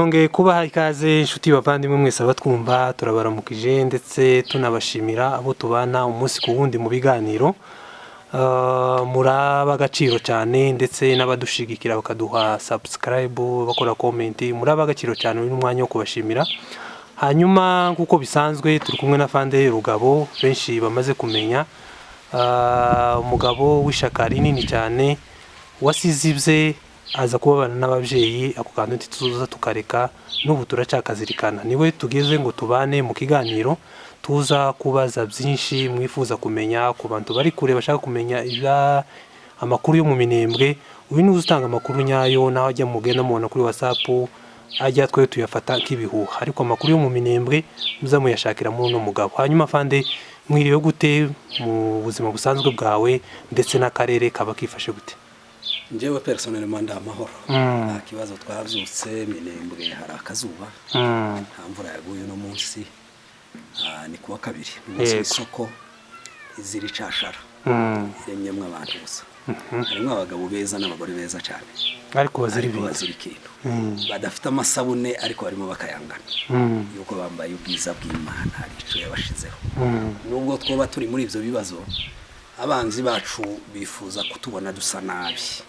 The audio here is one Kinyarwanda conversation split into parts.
Nongeye kubaha ikaze inshuti bavandimwe mwese abatwumva turabaramukije ndetse tunabashimira abo tubana umunsi ku wundi mu biganiro muraba agaciro cyane ndetse n'abadushigikira bakaduha subscribe bakora comment muraba agaciro cyane n'umwanya wo kubashimira. Hanyuma kuko bisanzwe turi kumwe na Fande Rugabo benshi bamaze kumenya, umugabo w'ishaka rinini cyane wasizibye aza kubabana n'ababyeyi ako kantu tuza tukareka n'ubu turacakazirikana. Niwe tugeze ngo tubane mu kiganiro tuza kubaza byinshi mwifuza kumenya ku bantu bari kure bashaka kumenya amakuru yo mu Minembwe. Uyu ni uzutanga amakuru nyayo naho ajya mugenda mubona kuri WhatsApp ajya twe tuyafata nk'ibihuha, ariko amakuru yo mu Minembwe muza muyashakira muri uno mugabo. Hanyuma Fande, mwiriwe gute mu buzima busanzwe bwawe ndetse n'akarere kaba kifashe gute? Njyewe personnellement ndamahoro, nta kibazo twavyutse Minembwe hari akazuba, nta mvura yaguye no munsi, ni kuwa kabiri munsi isoko iziri cashara iremyemwe abantu gusa, harimo abagabo beza n'abagore beza cyane ariko baziri ikintu badafite amasabune ariko barimo bakayangana yuko bambaye ubwiza bw'Imana hari ico yabashizeho. Nubwo twoba turi muri ivyo bibazo, abanzi bacu bifuza kutubona dusa nabi,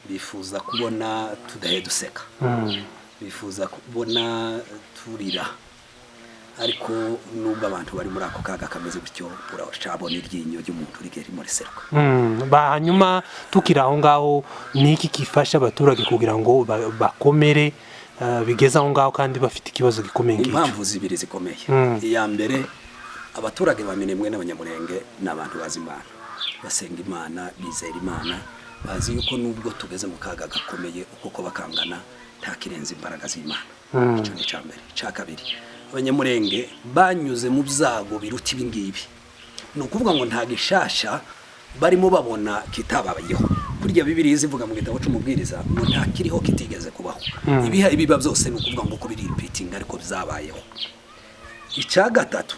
bifuza kubona tudahe duseka, bifuza kubona turira, ariko nubwo abantu bari muri ako kaga kameze gutyo uracabona iryinyo ry'umuntu rigera muri seruka. Hanyuma tukira aho ngaho niki kifasha abaturage kugira ngo bakomere bigeze aho ngaho kandi bafite ikibazo gikomeye nk'icyo? Impamvu zibiri zikomeye. Iya mbere, abaturage ba Minembwe n'Abanyamulenge n'abantu bazi Imana, basenga Imana, bizera Imana, bazi yuko nubwo tugeze mu kaga gakomeye uko bakangana nta kirenze imbaraga z'Imana. Icyo ni cyambere. Cya kabiri, Abanyamulenge banyuze mu byago biruta ibingibi, ni ukuvuga ngo nta gishasha barimo babona kitababayeho. Kurya Bibiliya zivuga mu gitabo cy'umubwiriza ngo nta kiriho kitigeze kubaho. Ibiba byose ni ukuvuga ngo uko biri repeating ariko byabayeho. Icya gatatu,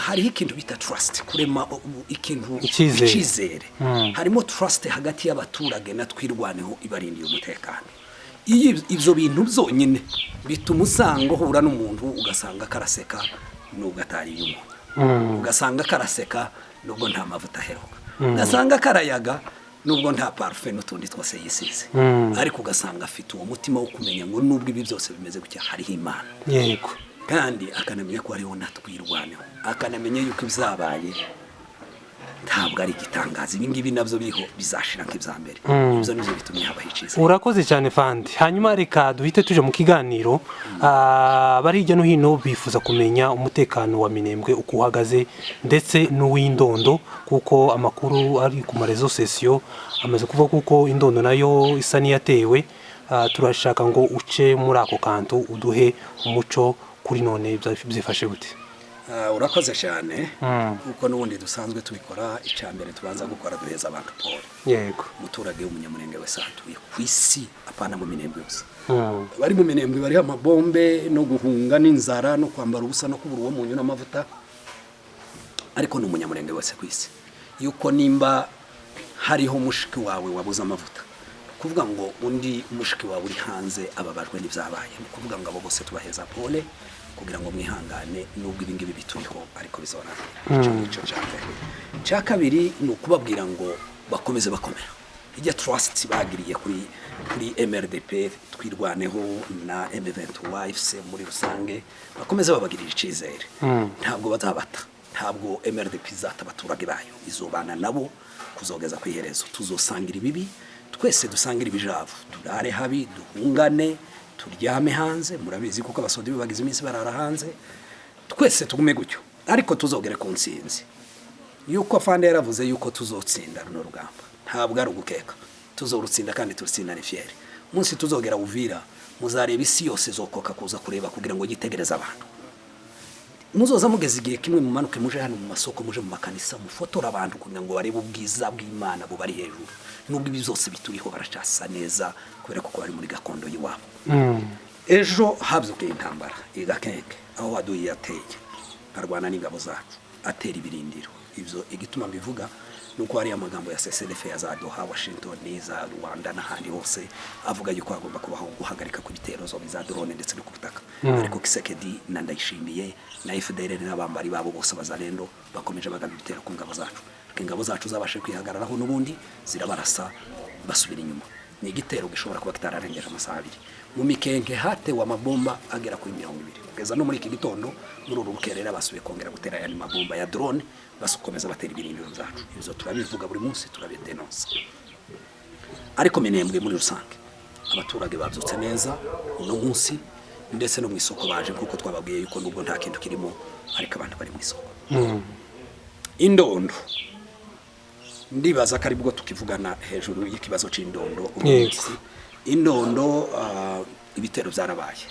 hariho ikintu bita trust, kurema ikintu icyizere. Harimo trust hagati y'abaturage na twirwaneho ibarindiye umutekano. Ibyo bintu byonyine bituma usanga uhura n'umuntu ugasanga karaseka nubwo atari y'umuntu, ugasanga karaseka nubwo nta mavuta aheruka, ugasanga karayaga nubwo nta parfum n'utundi twose yisize, ariko ugasanga afite uwo mutima wo kumenya ngo nubwo ibi byose bimeze gutya hariho Imana. Yego. Kandi akanamenya ko hariho natwirwaneho, akanamenya yuko ibyabaye ntabwo ari igitangaza, ibi ngibi nabyo biho bizashira nk'ibya mbere. Ibyo nibyo bitumye habaho icyiza. Urakoze cyane Fande. Hanyuma reka duhite tuje mu kiganiro. Bari hirya no hino bifuza kumenya umutekano wa Minembwe uko uhagaze ndetse n'uw'Indondo, kuko amakuru ari ku marezo sosiyo amaze kuvuga kuko Indondo nayo isa niyatewe. Turashaka ngo uce muri ako kantu uduhe umuco kuri none byifashe gute? Urakoze cyane, kuko n'ubundi dusanzwe tubikora. Icambere tubanza gukora duheza abantu Paul. Yego. Umuturage w'umunyamulenge wese atuye ku isi apana mu Minembwe gusa. Bari mu Minembwe bari amabombe no guhunga n'inzara no kwambara ubusa no kubura uwo munyu n'amavuta, ariko n'umunyamulenge wese ku isi yuko nimba hariho mushiki wawe wabuze amavuta, kuvuga ngo undi mushiki wawe uri hanze ababajwe n'ibyabaye, ni kuvuga ngo abo bose tubaheza Paul kugira ngo mwihangane nubwo ibingibi bituriho ariko bizorangira. Icyo cyambere. Cya kabiri ni ukubabwira ngo bakomeze bakomera. Ijya trust bagiriye kuri MRDP twirwaneho na M23 FC muri rusange, bakomeze babagirira icyizere. Ntabwo bazabata, ntabwo MRDP izata abaturage bayo, izobana nabo kuzogeza kwiherezo. Tuzosangira ibibi, twese dusangira ibijavu, turare habi, duhungane, turyame hanze. Murabizi kuko abasodi bagize iminsi barara hanze, twese tugume gutyo, ariko tuzogere ku nsinzi. Yuko Fande yaravuze yuko tuzotsinda runo rugamba, ntabwo ari ugukeka, tuzorutsinda kandi turutsinda ni fiere. Munsi tuzogera Uvira, muzareba isi yose zokoka kuza kureba kugira ngo gitegereza abantu. Muzoza mugeze igihe kimwe mu manuke muje hano mu masoko, muje mu makanisa, mufotora abantu kugira ngo barebe ubwiza bw'Imana bubari hejuru. Nubwo ibi byose bituriho baracasa neza kubera ko bari muri gakondo y'iwabo. Ejo habyukiye intambara igakenge aho waduye yateye arwana n'ingabo zacu atera ibirindiro. Ibyo igituma mbivuga nuko hari amagambo ya CCDF ya za Doha, Washington, za Rwanda n'ahandi hose avuga yuko hagomba kubaho guhagarika ku bitero zo biza drone ndetse no ku butaka. Ariko Kisekedi na Ndayishimiye na FDLR n'abambari babo bose bazalendo bakomeje bagaba ibitero ku ngabo zacu. Ingabo zacu zabashe kwihagararaho n'ubundi zirabarasa basubira inyuma. Ni igitero gishobora kuba kitararengeje amasaha 2 mu mikenke hatewe amabomba agera kuri 200 kugeza no muri iki gitondo muri uru rukerera basubiye kongera gutera ya mabomba ya drone basukomeza batera ibirindiro byacu. Izo turabivuga buri munsi turabidenonsa. Ariko Minembwe muri rusange abaturage babyutse neza uno munsi ndetse no mu isoko baje kuko twababwiye yuko nubwo nta kintu kirimo ariko abantu bari mu isoko. Indondo ndibaza kari bwo tukivugana hejuru y'ikibazo c'indondo umunsi. Indondo ibitero byarabaye.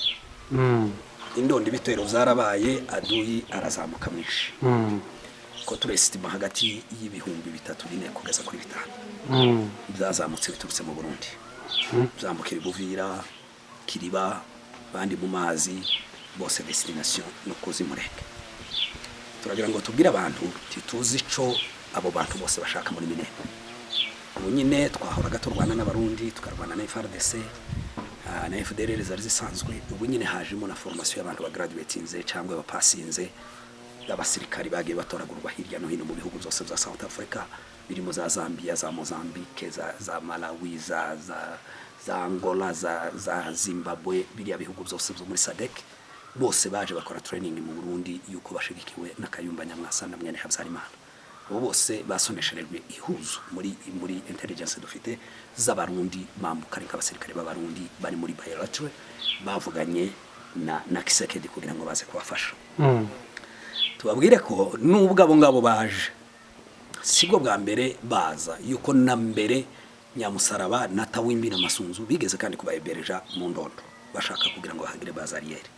Indondo ibitero byarabaye aduyi arazamuka mwishi. Ko turestima hagati y'ibihumbi 3-4 kugeza kuri 5. Byazamutse biturutse mu Burundi. Byambukira Buvira, Kiriba, bandi mu mazi bose destination no kuzimurenge. Turagira ngo tubwire abantu tituzi ico abo bantu bose bashaka muri Minembwe. Ubu nyine twahoraga turwana n'abarundi tukarwana na FARDC na FDLR zari zisanzwe. Ubu nyine hajemo na formation y'abantu ba graduatinze cyangwa bapasinze y'abasirikari bagiye batoragurwa hirya no hino mu bihugu byose bya South Africa birimo za Zambia, za Mozambique, za Malawi, za Angola, za Zimbabwe, biriya bihugu byose byo muri SADC bose baje bakora training mu Burundi yuko bashigikiwe na Kayumba Nyamwasa na mwene Habyarimana. Bose basonesherejwe ihuzu muri intelligence dufite z'abarundi bambuka ariko abasirikare b'abarundi bari muri bilateral bavuganye na Kisekedi kugira ngo baze kubafasha. Tubabwire ko nubwo abo ngabo baje sibwo bwa mbere baza yuko na mbere Nyamusaraba na Tawimbi na Masunzu bigeze kandi kubayebereja mu ndondo bashaka kugira ngo bahagire bazariyeri.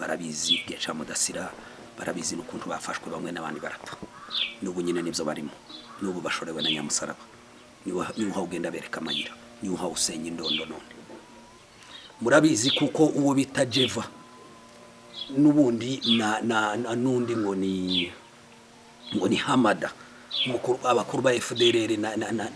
Barabizi Gecha Mudasira, barabizi n'ukuntu bafashwe bamwe n'abandi barapfa. Nubu nyine nibyo barimo. Nubu bashorewe na Nyamusaraba. Niho ugenda bereka amayira. Niho usenya indondo none. Murabizi kuko uwo bita Jeva nubundi nundi ngo ni Hamada. Abakuru ba FDLR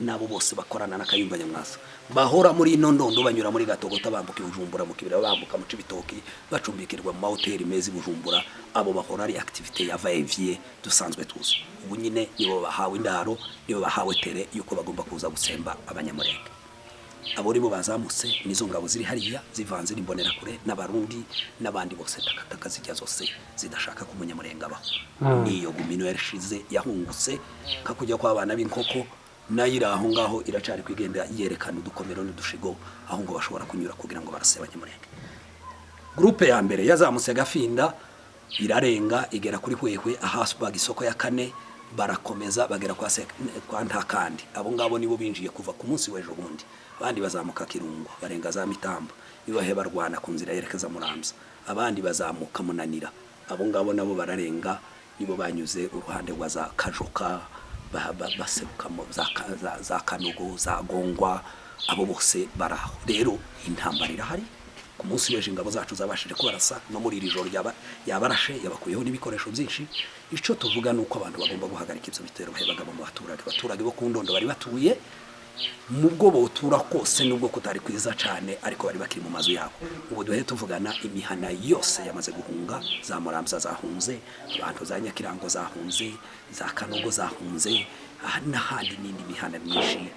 nabo bose bakorana na Kayumba Nyamwasa bahora muri ino ndondo banyura muri Gatogota bambuka Bujumbura mu Kibira bambuka mu Cibitoki bacumbikirwa mu mahoteli mezi Bujumbura. Abo bakora ari activité ya va-et-vient dusanzwe tuzi. Ubu nyine nibo bahawe indaro nibo bahawe tere yuko bagomba kuza gusemba abanyamurenge. Abo ribo bazamutse nizo ngabo ziri hariya zivanze n'imbonera kure n'abarundi n'abandi bose takataka zijya zose zidashaka kumunyamurenge abaho. Niyo gumino yarishize yahungutse kakujya kwa abana b'inkoko nayira aho ngaho iracari kwigenda yerekana udukomero n'udushigo aho ngo bashobora kunyura kugira ngo barase abanyamurenge. Groupe ya mbere yazamutse Gafinda irarenga igera kuri Hwehwe ahasbaga isoko ya 4 barakomeza bagera kwa Ntakandi. Abo ngabo nibo binjiye kuva ku munsi w'ejo bundi. Abandi bazamuka Kirungo barenga za Mitamba bibahe barwana ku nzira yerekeza Muramza. Abandi bazamuka Munanira. Abo ngabo nabo bararenga nibo banyuze uruhande rwa za Kajoka baserukamo za Kanogo za Gongwa. Abo bose baraho. Rero intambara irahari. Ku munsi w'ejo ingabo zacu zabashije kubarasa no muri iri joro yabarashe yabakuyeho n'ibikoresho byinshi. Ico tuvuga nuko abantu bagomba guhagarika ivyo bitero bahebaga mu baturage bo ku ndondo bari batuye mubwo botura kose nubwo kutari kwiza cyane ariko bari bakiri mu mazu yabo. Ubu duhe tuvugana imihana yose yamaze guhunga za Muramza zahunze, abantu za Nyakirango zahunze, za Kanogo zahunze, n'ahandi n'indi mihana myinshi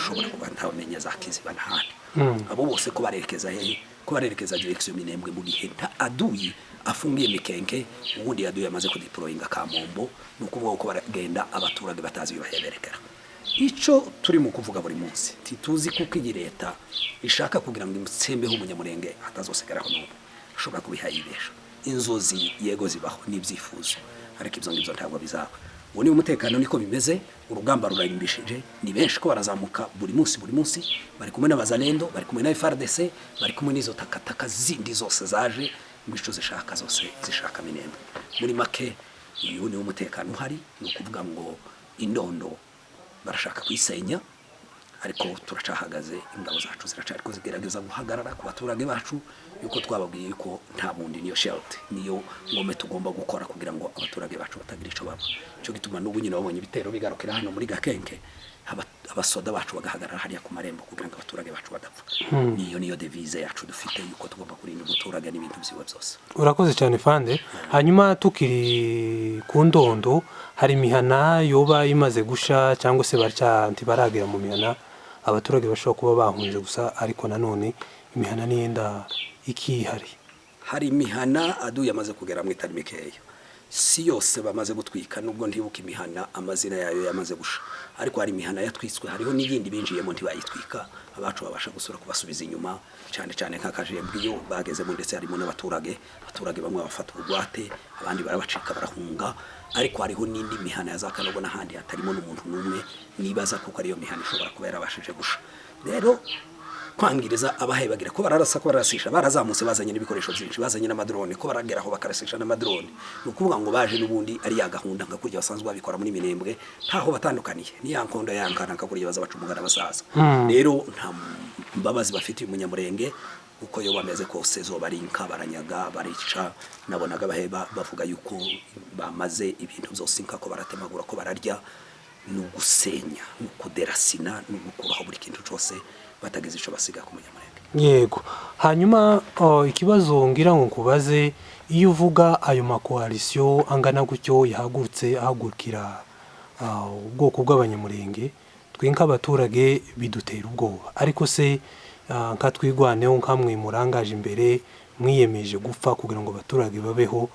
shobora kuba ntawamenya za Kiziba n'ahandi. Abo bose ko barerekeza direction Minembwe mu gihe aduyi afungiye Mikenke ubundi aduyi amaze kudeployinga Kamombo nukuvuga ko baragenda abaturage batazi bibaheberekera. Ico turi mu kuvuga buri munsi tituzi kuko iyi leta ishaka kugira ngo imutsembeho umunyamurenge atazosigaraho n'ubu ashobora kubihayibesha. Inzozi yego zibaho n'ibyifuzo ariko ibyo ngibyo ntabwo bizaba. Ubu ni umutekano niko bimeze. Urugamba rurarimbishije ni benshi ko barazamuka buri munsi bari kumwe n'abazalendo bari kumwe na FARDC bari kumwe n'izo takataka zindi zose zaje mbico zishaka zose zishaka Minembwe. Muri make uyu ni umutekano uhari no kuvuga ngo indondo barashaka kwisenya ariko turacahagaze, ingabo zacu ziracari ko zigerageza guhagarara ku baturage bacu, yuko twababwiye ko nta bundi niyo shelter, niyo ngome tugomba gukora kugira ngo abaturage bacu batagira ico baba. Cyo gituma n'ubu nyine babonye ibitero bigarukira hano muri Gakenke, abasoda bacu bagahagarara hariya ku marembo kugira ngo abaturage bacu badapfa. Niyo devise yacu dufite, yuko tugomba kurinda umuturage n'ibintu byiwe byose. Urakoze cyane Fande. Hanyuma tukiri ku Ndondo, hari imihana yoba imaze gusha cyangwa se baragera mu mihana, abaturage bashobora kuba bahunje gusa, ariko nanone imihana niyenda ikihari. Hari imihana aduye amaze kugera mu itari mikeya, si yose bamaze gutwika, nubwo ntibuka imihana amazina yayo yamaze gusha, ariko hari imihana yatwiswe, hariho n'iyindi binjiyemo ntibayitwika, abacu babasha gusura kubasubiza inyuma, cyane cyane nk'akajembwe iyo bagezemo, ndetse harimo n'abaturage bamwe bafata ubugwate, abandi barabacika barahunga, ariko hariho n'indi mihana ya za Kanogo n'ahandi hatarimo n'umuntu n'umwe, nibaza kuko ariyo mihana ishobora kuba yarabashije gusha. Rero kwangiriza abahebagira ko bararasa, ko barasisha, barazamutse bazanye n'ibikoresho byinshi, bazanye n'amadrone, ko barageraho bakarasisha n'amadrone, nukuvuga ngo baje n'ubundi ari ya gahunda nka kurya basanzwe babikora muri Minembwe, ntaho batandukaniye ni ya nkondo yankana nka kurya baza bacumugara basaza. Rero nta mbabazi bafite umunyamurenge, uko yo bameze kose zo barinka, baranyaga, barica. Nabonaga baheba bavuga yuko bamaze ibintu byose nkako baratemagura, ko bararya, n'ugusenya, n'ukuderasina, n'ugukuraho buri kintu cyose batageze ico basiga ku munyamurenge. Yego. Hanyuma ikibazo ngira ngo kubaze, iyo uvuga ayo makoalisiyo angana gutyo yahagurutse ahagurukira ubwoko bw'abanyamurenge, twe nk'abaturage bidutera ubwoba, ariko se nka twigwaneho nkamwe murangaje imbere mwiyemeje gupfa kugira ngo abaturage babeho,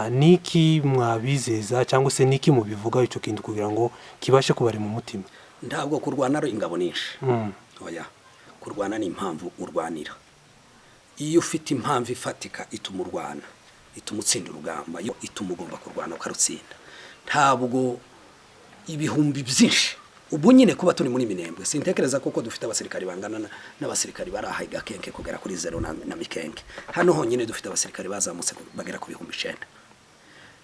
niki mwabizeza cyangwa se niki mubivuga ico kintu kugira ngo kibashe kubari mu mutima? Ntabwo kurwana ari ingabo nyinshi. Oya, kurwana ni impamvu urwanira. Iyo ufite impamvu ifatika ituma urwana, ituma utsinda urugamba, ituma ugomba kurwana ukarutsinda. Ntabwo ibihumbi byinshi ubu nyine kuba turi muri Minembwe, sintekereza koko dufite abasirikari bangana n'abasirikari barahaye Gakenke kugera kuri 0 na Mikenke. Hano honyine dufite abasirikari bazamutse bagera ku 9,000.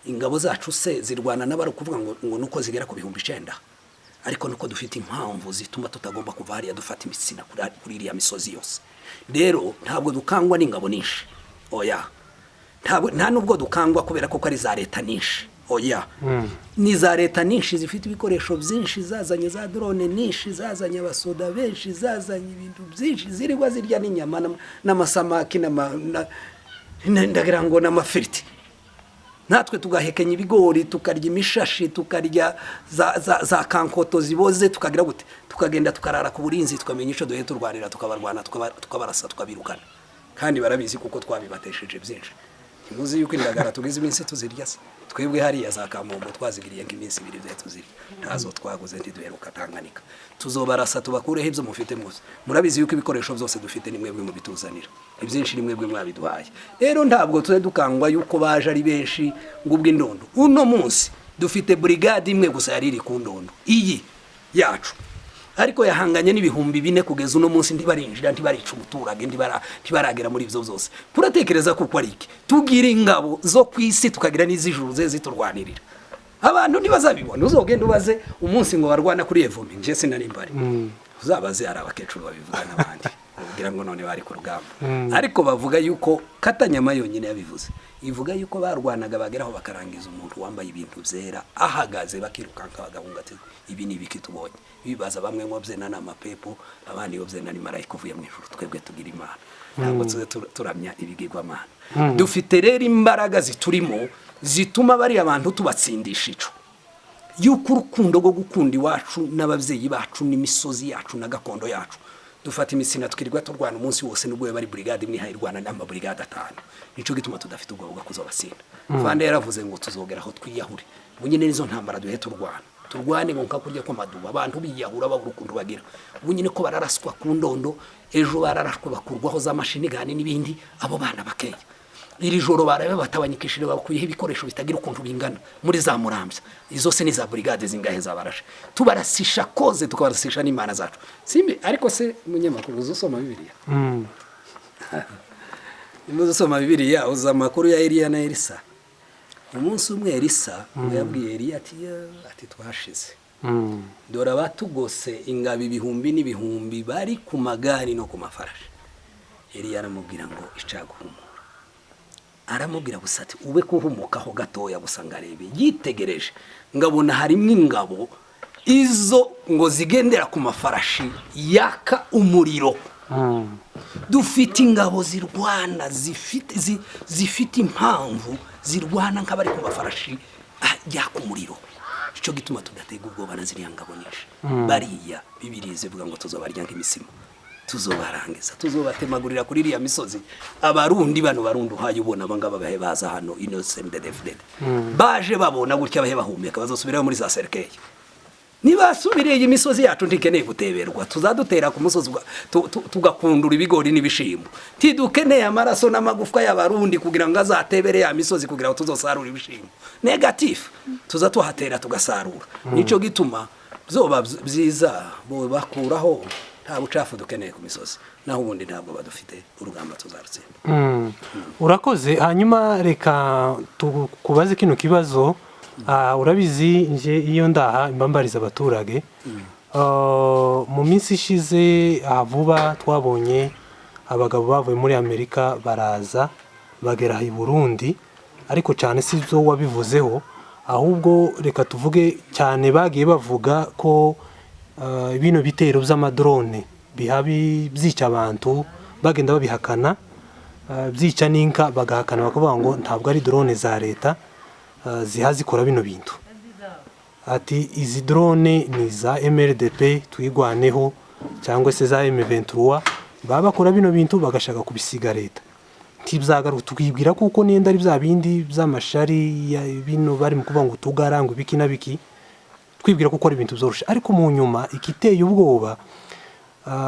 Ingabo zacu se zirwana n'abari kuvuga ngo nuko zigera ku 9,000, ariko nuko dufite impamvu zituma tutagomba kuva hariya dufata imitsina kuri iriya misozi yose. Rero ntabwo dukangwa n'ingabo nyinshi, oya, nta nubwo dukangwa kubera ko ari za leta nyinshi, oya. Ni za leta nyinshi zifite ibikoresho byinshi, zazanye za drone nyinshi, zazanye abasoda benshi, zazanye ibintu byinshi, zirigwa zirya n'inyama n'amasamaki ndagira ngo n'amafiriti. Natwe tugahekenya ibigori, tukarya imishashi, tukarya za kankoto ziboze, tukagira gute, tukagenda tukarara ku burinzi, tukamenya ico duhe turwanira, tukabarwana, tukabarasa, tukabirukana. Kandi barabizi kuko twabibatesheje byinshi. Ntimuzi yuko indagara tugize iminsi tuzirya se? Twebwe hariya za Kamombo twazigiriye nk'iminsi 2 bya tuzirya, ntazo twaguze ntiduheruka Tanganyika. Tuzobarasa tubakureho ibyo mufite mwose. Murabizi yuko ibikoresho byose dufite ni mwebwe mu bituzanira, ibyinshi ni mwebwe mwabiduhaye. Rero ntabwo tuze dukangwa yuko baje ari benshi ngubwo Indondo. Uno munsi dufite brigade imwe gusa yari iri ku Ndondo, iyi yacu, ariko yahanganye n'ibihumbi 4 kugeza uno munsi ndibarinjira, ntibarica umuturage, ntibaragera muri ibyo byose. Kuratekereza kuko ari iki? Tugira ingabo zo kwisi, tukagira n'izijuru ze ziturwanirira. Abantu ntibazabibona, uzogenda ubaze umunsi ngo barwana kuri Evumi, nje sinari mbari. Uzabaze ari abakecuru babivuga n'abandi, kugira ngo none bari ku rugamba. Ariko bavuga yuko Katanyama yonyine yabivuze, ivuga yuko barwanaga bageraho bakarangiza umuntu wambaye ibintu byera, ahagaze bakirukanka bagahunga ati ibi ni biki tubonye. Bibaza bamwe ngo byena n'amapepo, abandi ngo byena ni marayika uvuye mu ijuru. Twebwe tugira Imana, ntabwo tuze turamya ibigirwamana. Dufite rero imbaraga ziturimo zituma bari abantu tubatsindisha ico, yuko urukundo rwo gukunda iwacu n'abavyeyi bacu n'imisozi yacu na gakondo yacu. Dufata imisina tukirirwa turwana umunsi wose, nubwo bari brigade imwe hayirwana n'amba brigade 5. Nico gituma tudafite ubwo bwo kuzobasinda. Fande yaravuze ngo tuzogeraho twiyahure. Bunyine nizo ntambara duhe turwane ngo nkakurya ko maduba, abantu biyahura babura ukuntu bagira. Bunyine ko bararaswa ku Ndondo, ejo bararashwa bakurwaho za mashini gane n'ibindi, abo bana bakeya. Iri joro barabe batabanyikishije bakuyeho ibikoresho bitagira ukuntu bingana muri za Murambya. Izo se ni za brigade zingahe zabarashe. Tubarasisha koze, tukabarasisha n'Imana zacu. Simbe ariko se munyamakuru uzosoma Bibiliya. Uzosoma Bibiliya uza makuru ya Eliya na Elisa. Umunsi umwe Elisa yabwiye Eliya ati twashize. dore abatugose ingabo ibihumbi n'ibihumbi bari ku magari no ku mafarashi. Eliya aramubwira ngo icaguhumura, aramubwira gusa ati ube kuhumukaho gatoya gusa ngarebe. Yitegereje ngabona harimo ingabo izo ngo zigendera ku mafarashi yaka umuriro. Dufite ingabo zirwana zifite impamvu zirwana nk'abari ku mafarashi yaka umuriro. Ico gituma tudatega ubwoba na ziriya ngabo nyinshi. Bariya Bibiliya ivuga ngo tuzobarya nk'imisima, tuzobarangiza, tuzobatemagurira kuri iriya misozi. Abarundi bano barundi uhaye ubona abangaba bahe baza hano innocent defended baje babona gutya bahe bahumeka bazosubirayo muri za serkeye. Nibasubiriye imisozi yacu ndikeneye guteberwa, tuzadutera ku musozi tugakundura ibigori n'ibishimbo. Tidukeneye amaraso n'amagufwa y'abarundi kugira ngo azatebere ya misozi kugira ngo tuzosarura ibishimbo. Negative tuzatuhatera tugasarura. Nico gituma zoba byiza bo bakuraho nta bucafu dukeneye ku misozi, naho ubundi ntabwo badufite urugamba tuzarutsinda. Urakoze. Hanyuma reka tukubaze kino kibazo. Urabizi nje iyo ndaha imbambariza abaturage mu minsi ishize vuba twabonye abagabo bavuye muri Amerika baraza bagera i Burundi, ariko cyane si byo wabivuzeho, ahubwo reka tuvuge cyane bagiye bavuga ko bino bitero by'amadrone bihabi byica abantu bagenda babihakana, byica n'inka bagahakana bakavuga ngo ntabwo ari drone za leta zihazikora bino bintu. Ati izi drone ni za MRDP twigwaneho cyangwa se za M23 baba bakora bino bintu bagashaka kubisiga leta. Tibzagaruka tukibwira kuko nenda ari bya bindi by'amashari ya bino bari mu kuvuga ngo tugarangwe biki na biki, twibwira kuko ari ibintu byorusha. Ariko mu nyuma ikiteye ubwoba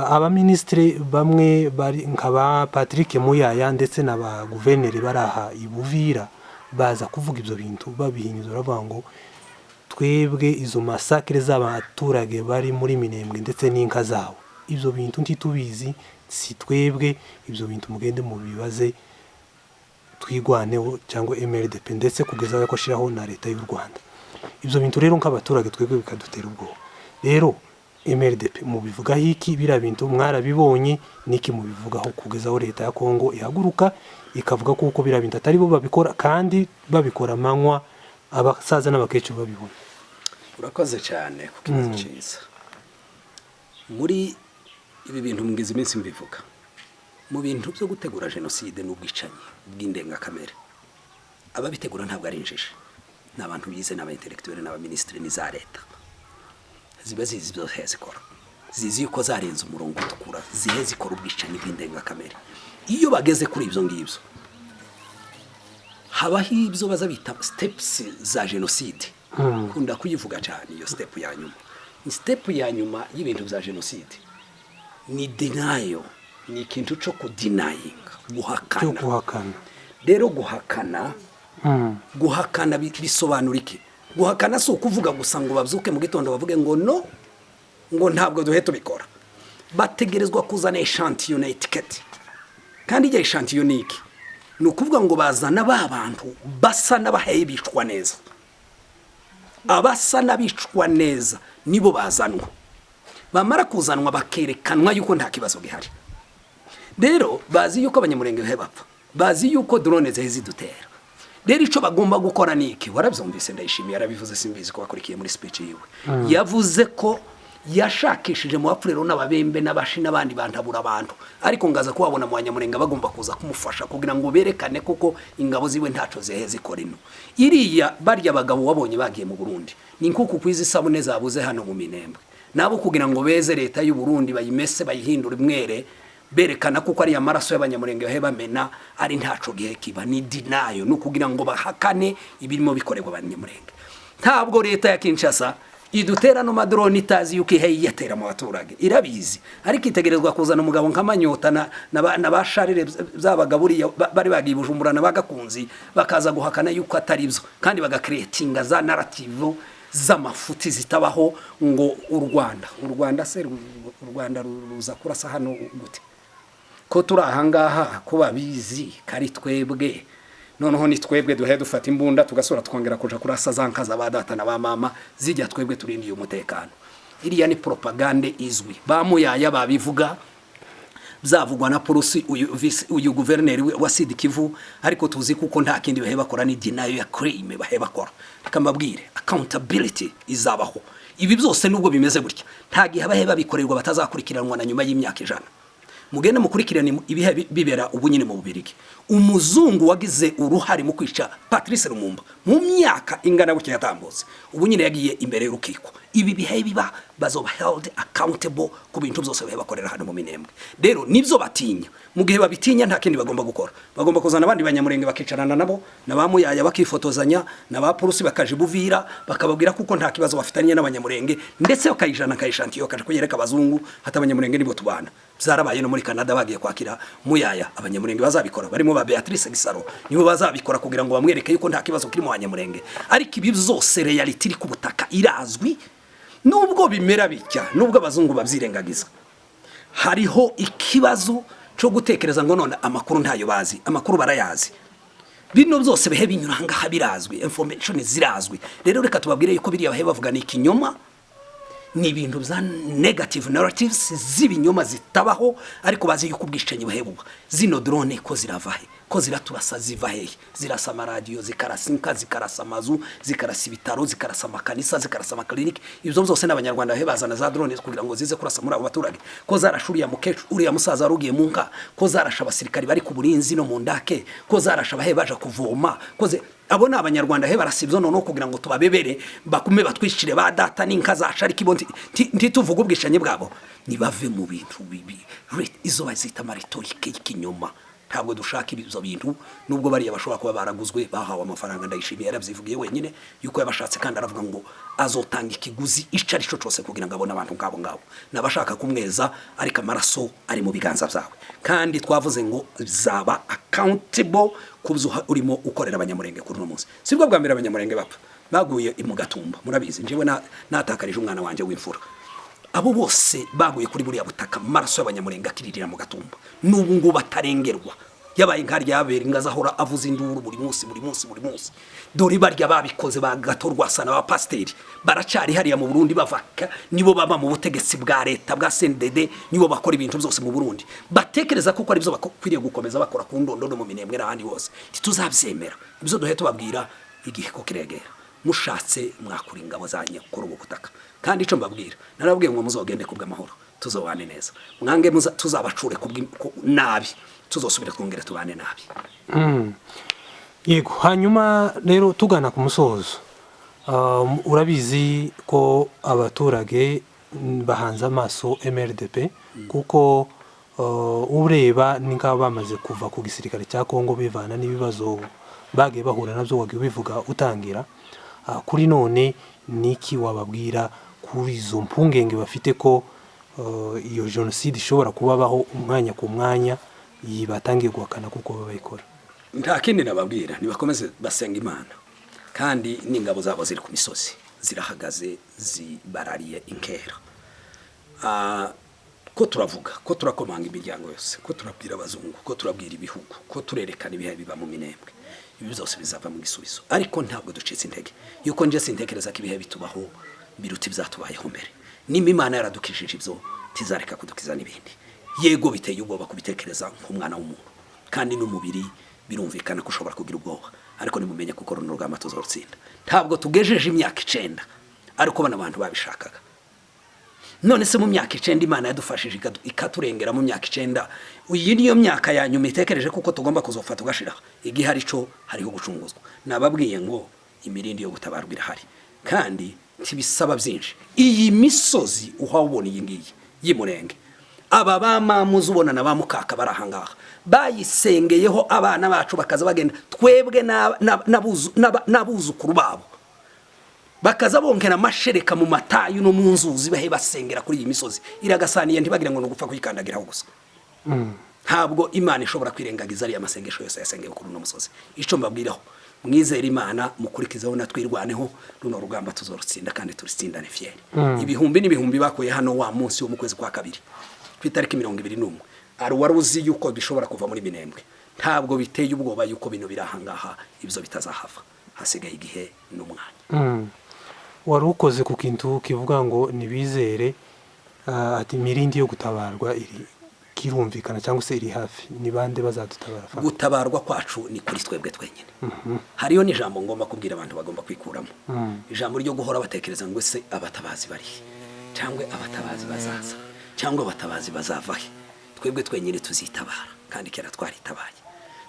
abaministre bamwe bari nkaba Patrick Muyaya ndetse n'aba guverineri baraha ibuvira baza kuvuga ibyo bintu babihinyuza bavuga ngo twebwe izo masakire z'abaturage bari muri Minembwe ndetse n'inka zawo, ibyo bintu ntitubizi, si twebwe, ibyo bintu mugende mu bibaze twigwaneho cyangwa MRDP ndetse kugeza ko shiraho na leta y'u Rwanda. Ibyo bintu rero nk'abaturage twebwe bikadutera ubwoba. Rero MRDP mu bivuga hiki bira bintu mwarabibonye niki mu bivugaho kugezaho leta ya Kongo ihaguruka ikavuga kuko bira bintu atari bo babikora kandi babikora manywa abasaza n'abakecuru babibona. Urakoze cyane ku kibazo cyiza. Muri ibi bintu mwize iminsi mbivuga mu bintu byo gutegura genocide n'ubwicanyi bw'indengakamere, ababitegura ntabwo ari injiji, n'abantu bize n'aba intellectuel n'aba ministre ni za leta. Ziba zizi byo zikora, zizi yuko zarenze umurongo utukura, zihe zikora ubwicanyi bw'indengakamere. Iyo bageze kuri ibyo ngibyo habaho ibyo bazabita steps za genocide. Kunda kuyivuga cyane iyo step ya nyuma. Ni step ya nyuma y'ibintu bya genocide ni denial, ni ikintu cyo kudenying, guhakana. Rero guhakana bisobanura iki? Guhakana si ukuvuga gusa ngo babyuke mu gitondo bavuge ngo no, ngo ntabwo duhe tubikora. Bategerezwa kuzana echantillo na etiquette. Kandi igihe echantillo ni iki? Ni ukuvuga ngo bazana ba bantu basa n'abaheye bicwa neza. Abasa n'abicwa neza nibo bazanwa. Bamara kuzanwa bakerekanwa yuko nta kibazo gihari. Rero bazi yuko abanyamurenge bapfa, bazi yuko drone zidutera. Rero ico bagomba gukora niki? Warabyumvise ndayishimiye yarabivuze, simbizi ko bakurikiye muri speech yiwe. Yavuze ko yashakishije mu bapfurero n'ababembe n'abashi n'abandi bantabura abantu, ariko ngaza kubabona mu banyamurenga bagomba kuza kumufasha kugira ngo berekane kuko ingabo ziwe ntaco zehe zikora ino. Iriya barya abagabo wabonye bagiye mu Burundi ni nkuko kwiza isabune zabuze hano mu Minembwe, nabo kugira ngo beze leta y'u Burundi bayimese bayihindura imwere, berekana kuko ari amaraso y'abanyamurenge bahe bamena ari ntaco gihe kiba ni dinayo, no kugira ngo bahakane ibirimo bikorerwa abanyamurenge. Ntabwo leta ya Kinshasa idutera no madrone itazi yuko iheyetera mu baturage, irabizi, ariko itegerezwa kuzana umugabo nkamanyota na basharire z'abagaburi bari bagibuje umurana bagakunzi bakaza guhakana yuko atari byo, kandi bagacreatinga za narrative z'amafuti zitabaho ngo u Rwanda se u Rwanda ruza kurasa hano gute ko turi ahangaha ko babizi kari twebwe noneho ni twebwe duhe dufata imbunda tugasura tukongera kuja kurasa za nka za badata na ba mama zijya twebwe turindiye umutekano. Iriya ni propagande izwi bamuyaya babivuga byavugwa na polisi uyu guverineri wa Sud Kivu, ariko tuzi kuko nta kindi bahe bakora ni denial ya crime bahe bakora. Reka mbabwire accountability izabaho. Ibi byose nubwo bimeze gutya nta gihe bahe babikorerwa batazakurikiranwa na nyuma y'imyaka 100. Mugende mukurikirane ibihe bibera ubunyine mu Bubirigi. Umuzungu wagize uruhari mu kwica Patrice Lumumba mu myaka ingana gutya yatambutse, ubunyine yagiye imbere y'urukiko. Ibi bihe biba bazoba held accountable ku bintu byose bahe bakorera hano mu Minembwe. Rero nibyo batinya, mu gihe babitinya nta kindi bagomba gukora. Bagomba kuzana abandi banyamurenge bakicarana nabo na bamuyaya bakifotozanya na ba polisi bakajibuvira bakababwira kuko nta kibazo bafitanye n'abanyamurenge, ndetse bakayijana kayishantiyo kaje kuyereka abazungu hata abanyamurenge nibo tubana. Byarabaye no muri Canada bagiye kwakira muyaya, abanyamurenge bazabikora barimo ba Beatrice Gisaro nibo bazabikora kugira ngo bamwereke yuko nta kibazo kiri mu banyamurenge. Ariko ibi byose reality iri ku butaka irazwi, nubwo bimera bitya, nubwo abazungu babyirengagiza. Hariho ikibazo cyo gutekereza ngo none amakuru ntayo bazi, amakuru barayazi. Bino byose bihe binyura ngaha birazwi, information zirazwi. Rero reka tubabwire yuko biriya bahe bavuga ni ikinyoma, ni ibintu bya negative narratives z'ibinyoma zitabaho, ariko bazi yuko ubwishenyi buhebuba. Zino drone ko ziravahe, ko ziraturasa zivahe, zirasa amaradiyo, zikarasa inka, zikarasa amazu, zikarasa ibitaro, zikarasa amakanisa, zikarasa amakliniki. Ibyo byose n'abanyarwanda bahe bazana za drone kugira ngo zize kurasa muri abo baturage. Ko zarashuriya mukecu uriya musaza arugiye mu nka, ko zarasha abasirikari bari ku burinzi no mu ndake, ko zarasha bahe baje kuvoma, ko abo na abanyarwanda he barasibyo noneho kugira ngo tubabebere bakume batwishire ba data n'inka zacu, ariko ibonti ntituvuga ubwishanye bwabo nibave mu bintu bibi. Izo bazita maritorike y'ikinyoma. Ntabwo dushaka ibizo bintu, nubwo bari abashobora kuba baraguzwe bahawe amafaranga. Ndayishimiye yaravyivugiye wenyine yuko yabashatse, kandi aravuga ngo azotanga ikiguzi icari cyo cyose kugira ngo abone abantu ngabo nabashaka kumweza, ariko amaraso ari mu biganza byawe. Kandi twavuze ngo zaba accountable kubzo urimo ukorera abanyamurenge kuri no munsi. Sibwo bwa mbere abanyamurenge bapfa baguye mu Gatumba, murabizi njyewe natakarije umwana wanje w'imfura. Abo bose baguye kuri buriya butaka, maraso y'abanyamurenge akiririra mu Gatumba. N'ubu ngo batarengerwa, yabaye nkari yabera ingaza hora avuza induru buri munsi. Dore barya babikoze bagatorwa sana ba pasteri baracari hariya mu Burundi bavaka, nibo baba mu butegetsi bwa leta bwa CNDD, nibo bakora ibintu byose mu Burundi. Batekereza kuko ari byo bakwiriye gukomeza bakora ku ndondo no mu Minembwe n'ahandi hose. Tituzabyemera ibyo duhe tubabwira igihe ko kiregera. Mushatse mwakura ingabo zanye kuri ubu butaka, kandi ico mbabwira narabwiye ngo muzogende kubw'amahoro, tuzowane neza. Mwange tuzabacure nabi, tuzosubira twongere tubane nabi. Yego, hanyuma rero tugana ku musozo. Urabizi ko abaturage bahanze amaso MRDP kuko ureba ninka bamaze kuva ku gisirikare cya Kongo bivana n'ibibazo bagiye bahura nabyo wagiye bivuga utangira. Kuri none niki wababwira kuri izo mpungenge bafite ko iyo genocide ishobora kubabaho umwanya ku mwanya yibatangiye guhakana kuko babayikora? Nta kindi nababwira, nibakomeze basenga Imana, kandi n'ingabo zabo ziri ku misozi zirahagaze zibarariye inkera. Ko turavuga, ko turakomanga imiryango yose, ko turabwira abazungu, ko turabwira ibihugu, ko turerekana ibihe biba mu Minembwe, ibi byose bizava mu gisubizo. Ariko ntabwo ducitse intege yuko nje sintekereza ko ibihe bitubaho biruti byatubayeho mbere. Nimba Imana yaradukishije ibyo tizareka kudukiza n'ibindi. Yego biteye ubwoba kubitekereza nk'umwana w'umuntu, kandi n'umubiri birumvikana ko ushobora kugira ubwoba, ariko nimumenye kuko runo rugamba tuzorutsinda. Ntabwo tugejeje imyaka 9 ariko bana abantu babishakaga. None se mu myaka 9 Imana yadufashije ikaturengera mu myaka 9. Uyi niyo myaka yanyuma itekereje kuko tugomba kuzofata ugashira igihe hari cyo hariho gucunguzwa. Nababwiye ngo imirindi yo gutabarwa irahari, kandi tibisaba byinshi. Iyi misozi uhawubona iyi ngiyi y'Imurenge, aba bamamuzi ubona na bamukaka barahangaha bayisengeyeho abana bacu bakaza bagenda, twebwe n'abuzukuru babo bakaza bonkera amashereka mu matayu no mu nzuzi bahe basengera kuri iyi misozi. Iragasaniye ntibagira ngo no gupfa kuyikandagiraho gusa. Ntabwo Imana ishobora kwirengagiza ari amasengesho yose yasengeye kuri no musozi. Ico mbabwiraho, mwizera Imana, mukurikizaho natwirwaneho, runo rugamba tuzorutsinda kandi turitsindane fieri. Ibihumbi n'ibihumbi bakoye hano wa munsi wo mu kwezi kwa kabiri ku itariki 21 ari waruzi yuko bishobora kuva muri Minembwe. ntabwo biteye ubwoba yuko bino birahangaha ibyo bitazahava hasigaye igihe n'umwanya. wari ukoze ku kintu kivuga ngo nibizere ati mirindi yo gutabarwa iri kirumvikana cyangwa se iri hafi, ni bande bazadutabara? Gutabarwa kwacu ni kuri twebwe twenyine. Hariyo n'ijambo ngomba kubwira abantu bagomba kwikuramo, ijambo ryo guhora batekereza ngo ese abatabazi bari cyangwa abatabazi bazaza cyangwa abatabazi bazavahe. Twebwe twenyine tuzitabara, kandi kera twaritabaye.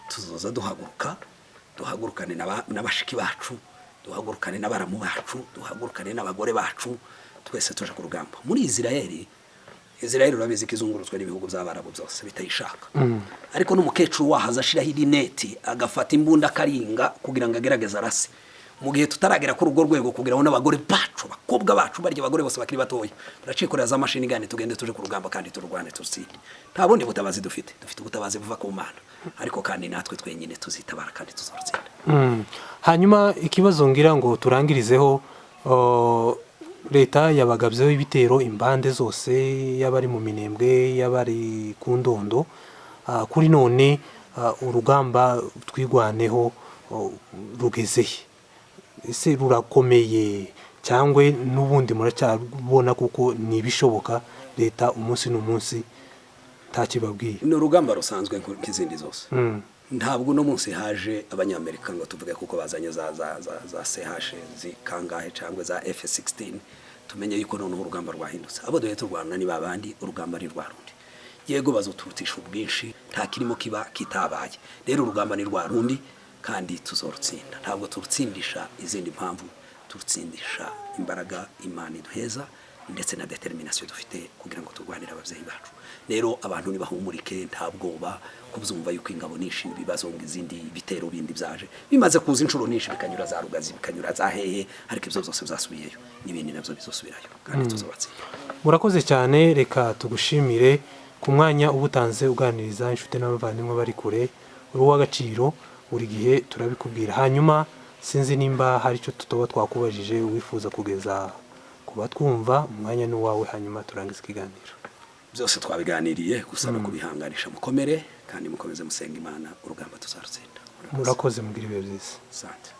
Tuzoza duhagurukane n'abashiki bacu, duhagurukane n'abaramu bacu, duhagurukane n'abagore bacu, twese tuje ku rugamba. Muri Israel urabizi kizungurutswe n'ibihugu by'abarabu byose bitayishaka, ariko n'umukecuru wahaza ashiraho idineti agafata imbunda karinga kugira ngo agerageze arase. Mu gihe tutaragera ku rugo rwego kugira ngo n'abagore bacu, bakobwa bacu, barya abagore bose bakiri batoya, turacikorera za mashini gane tugende tuje ku rugamba kandi tururwane tutsinde. Nta bundi butabazi dufite ubutabazi buva ku Mana, ariko kandi natwe twenyine tuzitabara kandi tuzorutsinda. Hanyuma ikibazo ngira ngo turangirizeho, leta yabagabyeho ibitero impande zose, y'abari mu Minembwe, y'abari ku Ndondo. Kuri none urugamba twigwaneho rugezeye, ese rurakomeye cyangwa n'ubundi muracyabona kuko nibishoboka leta umunsi n'umunsi ntakibabwiye? Ni urugamba rusanzwe nk'izindi zose. Ntabwo no munsi haje abanyamerika ngo tuvuge kuko bazanye za CH zikangahe cyangwa za F16 tumenye yuko noneho urugamba rwahindutse. Abo duhe turwana ni babandi, urugamba ari rwarundi. Yego bazoturutisha ubwinshi, nta kirimo kiba kitabaye. Rero urugamba ni rwarundi kandi tuzorutsinda. Ntabwo turutsindisha izindi mpamvu, turutsindisha imbaraga Imana iduheza ndetse na determination dufite kugira ngo turwanire abavyeyi bacu. Rero abantu nibahumurike, nta bwoba kubyumva yuko ingabo nishi bibazo ngizindi bitero bindi byaje bimaze kuza inshuro nishi, bikanyura za Rugazi, bikanyura za hehe, ariko ibyo byose byasubiyeyo, n'ibindi nabyo bizosubirayo kandi tuzobatsinda. Murakoze cyane, reka tugushimire ku mwanya ubutanze uganiriza inshuti n'abavandimwe bari kure. Uri w'agaciro, buri gihe turabikubwira. Hanyuma sinzi nimba hari icyo tutoba twakubajije wifuza kugeza kuba twumva, umwanya ni wawe, hanyuma turangiza ikiganiro. Byose twabiganiriye, gusa no kubihanganisha mukomere kandi mukomeze musenga Imana, urugamba tuzarutsinda. Murakoze, mugira ibihe byiza. Asante.